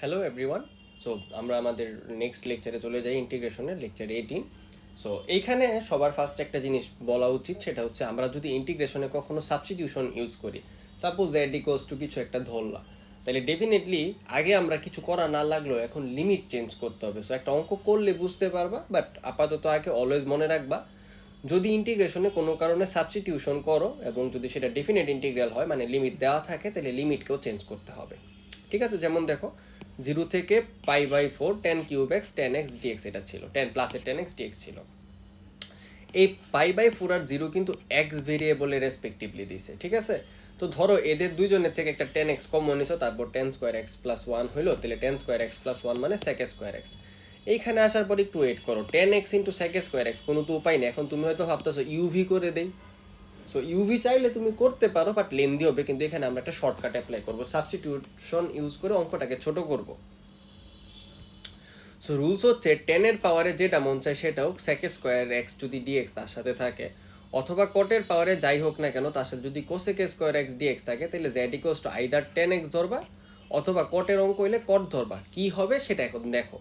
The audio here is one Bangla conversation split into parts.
Hello everyone. সো আমরা আমাদের নেক্সট লেকচারে চলে যাই, ইন্টিগ্রেশনের লেকচার 18। সো এইখানে সবার ফার্স্ট একটা জিনিস বলা উচিত, সেটা হচ্ছে আমরা যদি ইন্টিগ্রেশনে কখনো সাবস্টিটিউশন ইউজ করি, সাপোজ দ্যাট ইকুয়ালস টু কিছু একটা ধরলা, তাহলে ডেফিনেটলি আগে আমরা কিছু করা না লাগলেও এখন লিমিট চেঞ্জ করতে হবে। সো একটা অঙ্ক করলে বুঝতে পারবা, বাট আপাতত আগে অলওয়েজ মনে রাখবা, যদি ইন্টিগ্রেশনে কোনো কারণে সাবস্টিটিউশন করো এবং যদি সেটা ডেফিনেট ইন্টিগ্রাল হয়, মানে লিমিট দেওয়া থাকে, তাহলে লিমিটকেও চেঞ্জ করতে হবে। ঠিক আছে, যেমন দেখো 0 থেকে π/4 10³ x 10x dx এটা ছিল, 10 প্লাসের 10x dx ছিল। এই π/4 আর 0 কিন্তু x ভেরিয়েবলের রেসপেক্টিভলি দিছে, ঠিক আছে। তো ধরো এদের দুইজনের থেকে একটা 10x কমন নিছো, তারপর 10² x + 1 হইলো, তাহলে 10² x + 1 মানে sec² x। এইখানে আসার পর একটু ওয়েট করো, 10x × sec² x কোনো তো উপায় নেই। এখন তুমি হয়তো ভাবতেছো ইউভি করে দেই। সো ইউভি চাইলে তুমি করতে পারো, বাট লেন্দি হবে, কিন্তু এখানে আমরা একটা শর্টকাট অ্যাপ্লাই করবো, সাবস্টিটিউশন ইউজ করে অঙ্কটাকে ছোট করব। সো রুলস হচ্ছে 10 এর পাওয়ারে যেটা মন চায় সেটা হোক, sec² x যদি dx তার সাথে থাকে, অথবা কটের পাওয়ারে যাই হোক না কেন তার সাথে যদি cosec² x dx থাকে, তাহলে z = আইদার 10x ধরবা অথবা কটের অঙ্ক হইলে কট ধরবা। কি হবে সেটা এখন দেখো।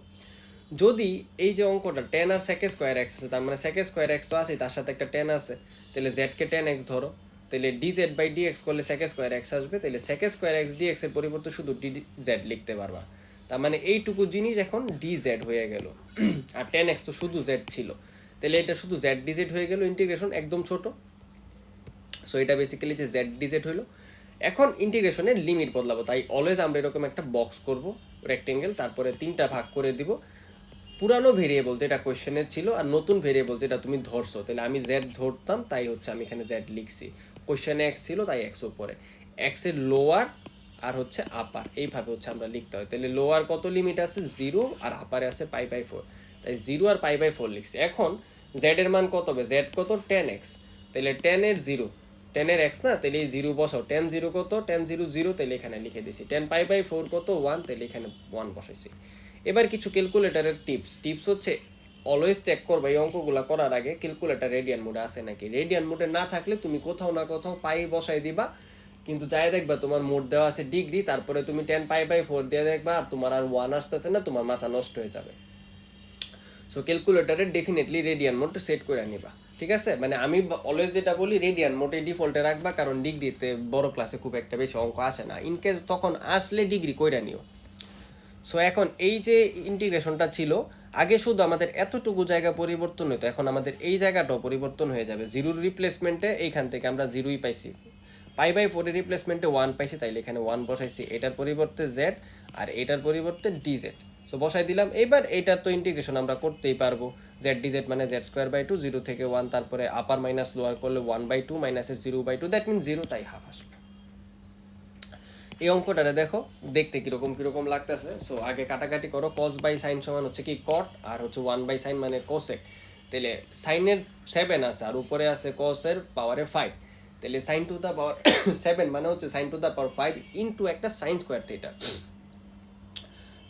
যদি এই যে অঙ্কটা 10 আর sec² x আছে, তার মানে sec² x তো আছে, তার সাথে একটা 10 আছে, তাহলে z কে 10x ধরো, তাহলে dz/dx করলে sec² x আসবে, তাহলে sec² x dx এর পরিবর্তে শুধু dz লিখতে পারবা। তার মানে এইটুকু জিনিস এখন dz হয়ে গেল। আর 10x তো শুধু z ছিল, তাহলে এটা শুধু z dz হয়ে গেল, ইন্টিগ্রেশন একদম ছোট। সো এটা বেসিক্যালি যে z dz হইলো। এখন ইন্টিগ্রেশনের লিমিট বদলাবো, তাই অলওয়েজ আমরা এরকম একটা বক্স করব, রেক্টেঙ্গেল, তারপরে 3টা ভাগ করে দিব। পুরানো ভেরিয়েবল যেটা কোয়েশ্চেনে ছিল আর নতুন ভেরিয়েবল যেটা তুমি ধরছো, তাহলে আমি জেড ধরতাম, তাই হচ্ছে আমি এখানে জেড লিখছি। কোয়েশ্চেনে এক্স ছিল তাই এক্স উপরে, এক্স এর লোয়ার আর হচ্ছে আপার, এইভাবে হচ্ছে আমরা লিখতে হয়। তাহলে লোয়ার কত লিমিট আছে 0 আর আপারে আছে π/4, তাই 0 আর π/4 লিখছি। এখন জেড এর মান কত হবে, জেড কত 10x, তাহলে 10 এর 0, 10 এর x না, তাহলে এই 0 বসাও, 10 0 কত 10 0 0, তাহলে এখানে লিখে দিছি। 10 π/4 কত 1, তাহলে এখানে 1 বসাইছি। এবার কিছু ক্যালকুলেটরের টিপস হচ্ছে, অলওয়েজ চেক করবে এই অঙ্কগুলো করার আগে ক্যালকুলেটর রেডিয়ান মোডে আছে নাকি। রেডিয়ান মোডে না থাকলে তুমি কোথাও না কোথাও পাই বসাই দিবা, কিন্তু যাই দেখবা তোমার মোড দেওয়া আছে ডিগ্রি, তারপরে তুমি 10 π/4 দিয়ে দেখবা আর তোমার আর 1 আসতেছে না, তোমার মাথা নষ্ট হয়ে যাবে। সো ক্যালকুলেটরে ডেফিনেটলি রেডিয়ান মোড সেট করে নিবা, ঠিক আছে। মানে আমি অলওয়েজ যেটা বলি, রেডিয়ান মোডে ডিফল্টে রাখবা, কারণ ডিগ্রিতে বড় ক্লাসে খুব একটা বেশি অঙ্ক আসে না, ইনকেস তখন আসলে ডিগ্রি কইরা নিও। সো এখন এই যে ইন্টিগ্রেশনটা ছিল, আগে শুধু আমাদের এতটুকু জায়গা পরিবর্তন হতো, এখন আমাদের এই জায়গাটাও পরিবর্তন হয়ে যাবে। 0 রিপ্লেসমেন্টে এইখান থেকে আমরা 0ই পাইছি, π/4 এর রিপ্লেসমেন্টে 1 পাইছি, তাইলে এখানে 1 বসাইছি, এটার পরিবর্তে z আর এটার পরিবর্তে dz। সো বসাই দিলাম। এবার এটার তো ইন্টিগ্রেশন আমরা করতেই পারবো, z dz মানে z²/2, 0 থেকে 1, তারপরে আপার মাইনাস লোয়ার করলে 1/2 মাইনাসের 0/2, দ্যাট মিনস 0, তাই হাফ আসবে। এই অঙ্কটারে দেখো, দেখতে কিরকম কিরকম লাগতেছে। সো আগে কাটাকাটি করো, cos/sin সমান হচ্ছে কি cot, আর হচ্ছে 1/sin মানে cosec। তাহলে সাইনের 7 আছে আর উপরে আছে cos এর পাওয়ারে 5, তাহলে sin টু দা পাওয়ার 7 মানে হচ্ছে sin to the power 5 into একটা sin স্কয়ার থিটা।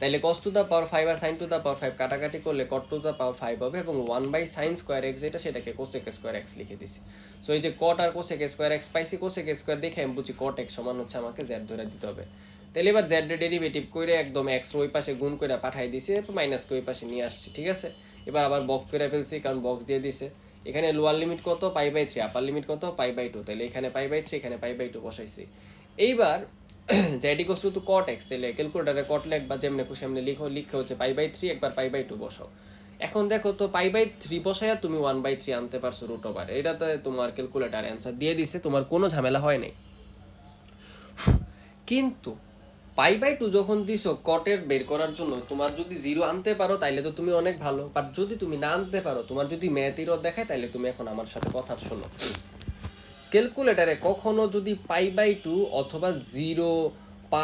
তাইলে cos টু দা পাওয়ার 5 আর sin টু দা পাওয়ার 5 কাটাকাটি করলে cot টু দা পাওয়ার 5 হবে, এবং 1/sin² x যেটা, সেটাকে cosec² x লিখে দিছি। সো এই যে cot আর cosec² x পাইছি, cosec² দেখে আমি বুঝি cot x সমান হচ্ছে আমাকে z ধরে দিতে হবে। তাহলে এবার z এর ডেরিভেটিভ করে একদম x ওই পাশে গুণ করে পাঠাই দিছি, মাইনাসকে ওই পাশে নিয়ে আসছি, ঠিক আছে। এবার আবার বক্স করে ফেলছি, কারণ বক্স দিয়ে দিছে। এখানে লোয়ার লিমিট কত π/3, আপার লিমিট কত π/2, তাহলে এখানে π/3 এখানে π/2 বসাইছি। এইবার z = cot x, তাহলে ক্যালকুলেটরে cot লিখবা, যেমনে খুশি এমনি লিখে হচ্ছে π/3, একবার π/2 বসাও। এখন দেখো তো π/3 বসাইয়া তুমি 1/3 আনতে পারছো √, এটাতে তোমার ক্যালকুলেটর অ্যান্সার দিয়ে দিছে, তোমার কোনো ঝামেলা হয় নাই। কিন্তু π/2 যখন দিছো কটের বের করার জন্য, তোমার যদি 0 আনতে পারো তাইলে তো তুমি অনেক ভালো, বাট যদি তুমি না আনতে পারো, তোমার যদি ম্যাথ এরর দেখায়, তাইলে তুমি এখন আমার সাথে কথা শোনো। ক্যালকুলেটারে কখনো যদি π/2 অথবা 0, π,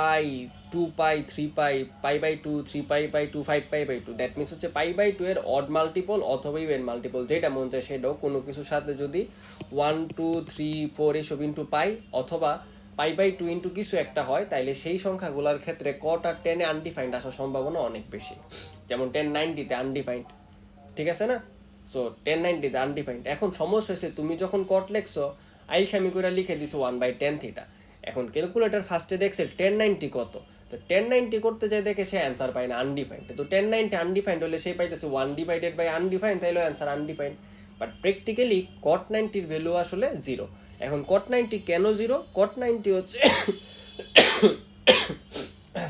2π, 3π, π/2, 3π/2, 5π/2, দ্যাট মিনস হচ্ছে π/2 এর অড মাল্টিপল অথবা ইভেন মাল্টিপল, যেটা মন চায় সেটাও, কোনো কিছুর সাথে যদি 1, 2, 3, 4 এসব ইন্টু পাই, অথবা π/2 ইন্টু কিছু একটা হয়, তাইলে সেই সংখ্যাগুলোর ক্ষেত্রে cot আর 10 এ আনডিফাইন্ড আসার সম্ভাবনা অনেক বেশি। যেমন 1090-তে আনডিফাইন্ড, ঠিক আছে না। সো 1090-তে আনডিফাইন্ড। এখন সমস্যা হয়েছে, তুমি যখন কট লেখছো আইসামি করে লিখে দিছো 1/10 থিটা। এখন ক্যালকুলেটর ফার্স্টে দেখছে 1090 কত, তো 1090 করতে যাই দেখে সে অ্যান্সার পায় না, আনডিফাইন্ড। তো 1090 আনডিফাইন্ড হলে সে পাইতেছে 1// আনডিফাইন্ড, তাইলে answer undefined. But practically cot 90 value আসলে 0। এখন cot 90 কেন 0? cot 90 হচ্ছে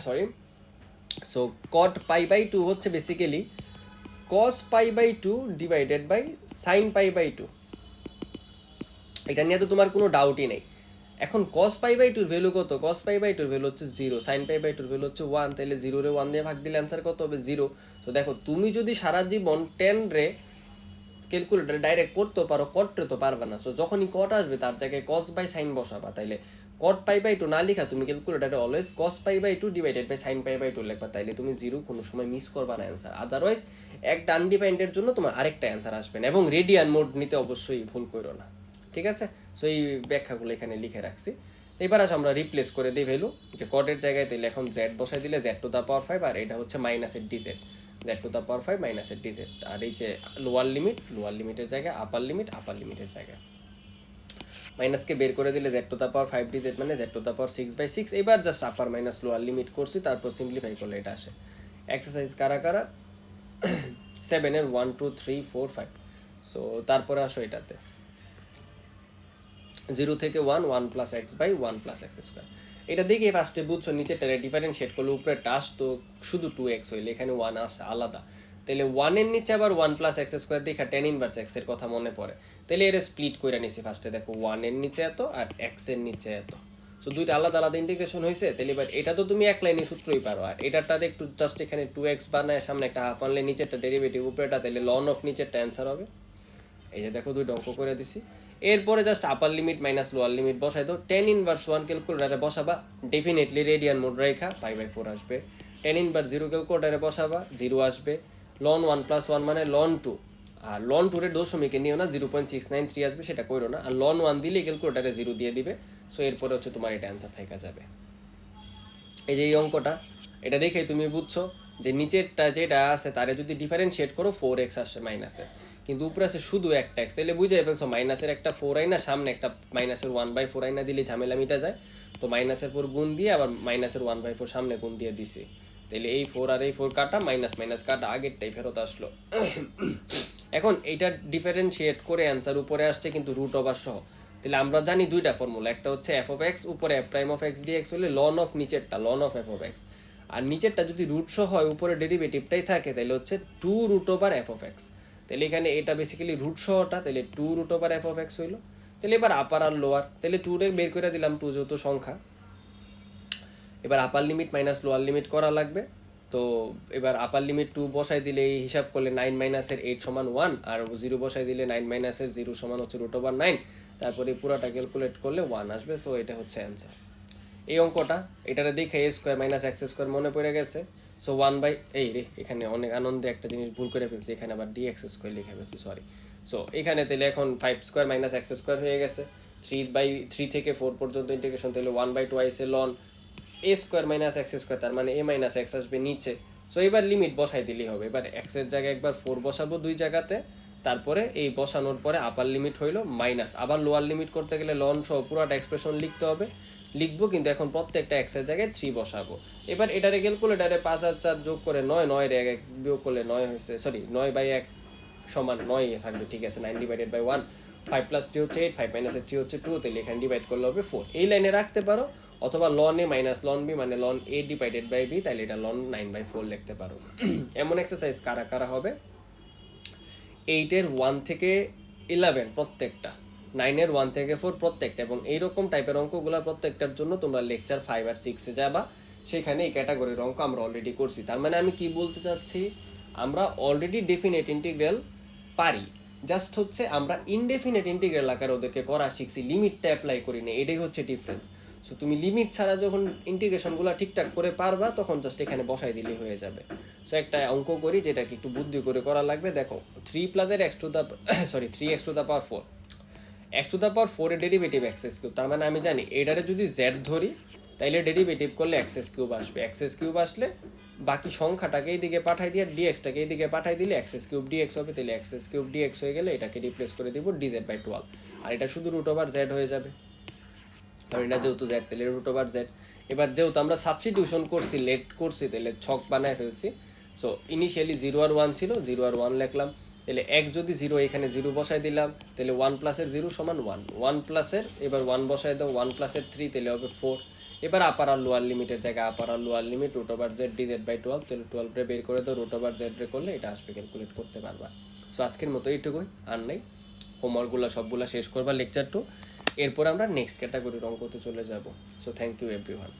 সরি, সো cot π/2 হচ্ছে basically cos π/2 divided by sin π/2। এটা নিয়ে তো তোমার কোনো ডাউটই নেই। এখন cos π/2 এর ভ্যালু কত? cos π/2 এর ভ্যালু হচ্ছে 0, sin π/2 এর ভ্যালু হচ্ছে 1, তাহলে 0 রে 1 দিয়ে ভাগ দিলে অ্যান্সার কত হবে? 0। তো দেখো তুমি যদি সারা জীবন 10 রে ক্যালকুলেটরে ডাইরেক্ট করতে পারো, কটরে তো পারবে না। সো যখনই কট আসবে তার জায়গায় cos বাই sin বসাবা, তাইলে cot π/2 না লিখা তুমি ক্যালকুলেটরে always cos π/2 divided by sin π/2 লিখবা, তাইলে তুমি 0 কোনো সময় মিস করবা না অ্যান্সার। আদারওয়াইজ একটা আনডিফাইন্ডের জন্য তোমার আরেকটা অ্যান্সার আসবে না। এবং রেডিয়ান মোড নিতে অবশ্যই ভুল করো না, ঠিক আছে? সো এই ব্যাখ্যাগুলো এখানে লিখে রাখছি। এবার আসো আমরা রিপ্লেস করে দিই ভ্যালু, যে কটের জায়গায় তাইলে এখন z বসাই দিলে z⁵, আর এটা হচ্ছে মাইনাসের dz, z⁵ মাইনাসের dz। আর এই যে লোয়ার লিমিটের জায়গায় আপার লিমিটের জায়গায় মাইনাসকে বের করে দিলে z⁵ dz মানে z⁶/6। এবার জাস্ট আপার মাইনাস লোয়ার লিমিট করছি, তারপর সিম্পলিফাই করলে এটা আসে। এক্সারসাইজ কারা কারা? 7 এর 1 2 3 4 5। সো তারপরে আসো এটাতে 0 থেকে 1 1 plus x by 1 plus x square. এটা দেখে ফার্স্টে বুঝছো নিচেরটারে ডিফারেন্সিয়েট করলে উপরে টাস তো শুধু 2x হইলে এখানে 1 আসে আলাদা, তাহলে 1 এর নিচে আবার 1 প্লাস এক্স স্কোয়ার দেখা tan ইনভার্স x এর কথা মনে পড়ে, তাহলে এর স্প্লিট করে নিছি ফার্স্টে। দেখো 1 এর নিচে এত আর x এর নিচে এত, সো দুইটা আলাদা আলাদা ইন্টিগ্রেশন হয়েছে। তাহলে এবার এটা তো তুমি এক লাইনে সূত্রই পারো, আর এটাটাতে একটু জাস্ট এখানে 2x বানায় সামনে একটা হাফ আনলে নিচেরটা ডেরিভেটিভ উপরেটা, তাহলে লন অফ নিচেরটা অ্যান্সার হবে। এই যে দেখো দুইটা অঙ্ক করে দিছি। এরপরে just upper limit minus lower limit বসাই দাও। tan ইনভার্স 1 ক্যালকুলেটারে বসাবা, ডেফিনেটলি রেডিয়ান মোড রেখা π/4 আসবে। tan ইনভার্স 0 ক্যালকুলেটারে বসাবা, 0 আসবে। লন 1 প্লাস 1 মানে লন 2, আর লন 2 এর দশমিকে নিও না, 0.693 আসবে, সেটা কইরো না। আর লন 1 দিলে ক্যালকুলেটারে 0 দিয়ে দিবে। সো এরপরে হচ্ছে তোমার এটা অ্যান্সার থেকে যাবে। এই যে এই অঙ্কটা, এটা দেখেই তুমি বুঝছো যে নিচেরটা যেটা আছে তারে যদি ডিফারেন্সিয়েট করো 4x আসে মাইনাসে, কিন্তু উপরে আছে শুধু একটা x, তাহলে বুঝাই ফেলছো মাইনাসের একটা 4 আইনা সামনে একটা মাইনাসের 1/4 আইনা দিলে ঝামেলা মিটা যায়। তো মাইনাসের 4 গুণ দিয়ে আবার মাইনাসের 1/4 সামনে গুণ দিয়ে দিছি, তাহলে এই 4 আর এই 4 কাটা, মাইনাস মাইনাস কাটা, আগেরটাই ফেরত আসলো। এখন এইটা ডিফারেন্সিয়েট করে অ্যান্সার উপরে আসছে কিন্তু রুট ওভার সহ। তাহলে আমরা জানি দুইটা ফর্মুলা, একটা হচ্ছে f(x) উপরে f' dx হলে লন অফ নিচেরটা লন অফ f(x), আর নিচেরটা যদি রুট সহ হয় উপরে ডেরিভেটিভটাই থাকে তাহলে হচ্ছে 2√f(x). তাহলে এখানে এটা বেসিক্যালি রুট সহটা, তাহলে 2√f(x) হইলো। তাহলে এবার আপার আর লোয়ার, তাহলে 2 রে বের করে দিলাম, 2 যেহেতু সংখ্যা। এবার আপার লিমিট মাইনাস লোয়ার লিমিট করা লাগবে। তো এবার আপার লিমিট 2 বসাই দিলে এই হিসাব করলে 9 মাইনাসের 8 সমান 1, আর 0 বসাই দিলে 9 মাইনাসের 0 সমান হচ্ছে √9, তারপরে পুরোটা ক্যালকুলেট করলে 1 আসবে। সো এটা হচ্ছে অ্যান্সার। এই অঙ্কটা এটারে দেখে a square minus x square মনে পড়ে গেছে। সো 1 এই রে এখানে অনেক আনন্দে একটা জিনিস ভুল করে ফেলছি, এখানে আবার dx স্কোয়ার লিখে ফেলছি, সরি। সো এখানে তাহলে এখন 5 স্কোয়ার মাইনাস x স্কোয়ার হয়ে গেছে। 3 থেকে 4 পর্যন্ত ইন্টিগ্রেশন, তাহলে 1/2 আইসে লন a square minus x square, তার মানে a মাইনাস x আসবে নিচে। সো এবার লিমিট বসাই দিলেই হবে। এবার x এর জায়গায় একবার 4 বসাবো দুই জায়গাতে, তারপরে এই বসানোর পরে আপার লিমিট হইলো মাইনাস, আবার লোয়ার লিমিট করতে গেলে লন সহ পুরোটা এক্সপ্রেশন লিখতে হবে, লিখবো কিন্তু এখন প্রত্যেকটা x এর জায়গায় 3 বসাবো। এবার এটারে ক্যালকুলেটারে 5 আর 4 যোগ করে 9, 9 এর 1 বিয়োগ করলে 9 হয়েছে, সরি 9/1 সমান 9 থাকবে, ঠিক আছে। 9/1, 5 + 3 হচ্ছে 8, 5 - 3 হচ্ছে 2, তাহলে এখানে ডিভাইড করলে হবে 4। এই লাইনে রাখতে পারো, অথবা লন a মাইনাস লন b মানে লন a ডিভাইডেড বাই b, তাহলে এটা লন 9/4 লিখতে পারো। এমন এক্সারসাইজ কারা কারা হবে? 8 এর 1 থেকে 11 প্রত্যেকটা, 9 এর 1 থেকে 4 প্রত্যেকটা, এবং এইরকম টাইপের অঙ্কগুলো প্রত্যেকটার জন্য তোমরা লেকচার 5 আর 6 এ যাবা, সেখানে এই ক্যাটাগরির অঙ্ক আমরা অলরেডি করছি। তার মানে আমি কি বলতে চাচ্ছি, আমরা অলরেডি ডেফিনেট ইন্টিগ্রাল পারি, জাস্ট হচ্ছে আমরা ইনডেফিনেট ইন্টিগ্রাল আকারে ওদেরকে করা শিখছি, লিমিটটা অ্যাপ্লাই করি না, এটাই হচ্ছে ডিফারেন্স। সো তুমি লিমিট ছাড়া যখন ইন্টিগ্রেশনগুলো ঠিকঠাক করে পারবা তখন জাস্ট এখানে বসাই দিলেই হয়ে যাবে। সো একটা অঙ্ক করি যেটাকে একটু বুদ্ধি করে করা লাগবে। দেখো 3 + x to the 3x to the power 4, x to the power 4 এর ডেরিভেটিভ x³ তার মানে আমি জানি এটারে যদি z ধরি তাইলে ডেরিভেটিভ করলে x³ আসবে, x³ আসলে বাকি সংখ্যাটাকে এইদিকে পাঠাই দিয়ে dx-টাকে এইদিকে পাঠাই দিলে x³ dx হবে, তাহলে x³ dx হয়ে গেলে এটাকে রিপ্লেস করে দিব dz/12, আর এটা শুধু √z হয়ে যাবে, কারণ এটা যেহেতু z তাহলে √z। এবার যেহেতু আমরা সাবস্টিটিউশন করছি, লেট করছি, তাহলে ছক বানায় ফেলছি। সো ইনিশিয়ালি 0 আর 1 ছিল, 0 আর 1 লিখলাম। তাহলে x যদি 0, এখানে 0 বসাই দিলাম, তাহলে 1 প্লাসের 0 সমান 1, 1 প্লাসের এবার 1 বসাই দাও, 1 প্লাসের 3 তাহলে হবে 4। এবার আপার আর লোয়ার লিমিটের জায়গায় আপার আর lower limit root over Z dz by 12, তাহলে 12 রে বের করে দাও, রুট ওভার জেড রে করলে এটা আসবে, ক্যালকুলেট করতে পারবা। সো আজকের মতো এইটুকুই, আর নাই। হোমওয়ার্কগুলো সবগুলো শেষ করবা লেকচার 2, এরপর আমরা নেক্সট ক্যাটাগরির অঙ্কতে চলে যাব। So thank you everyone.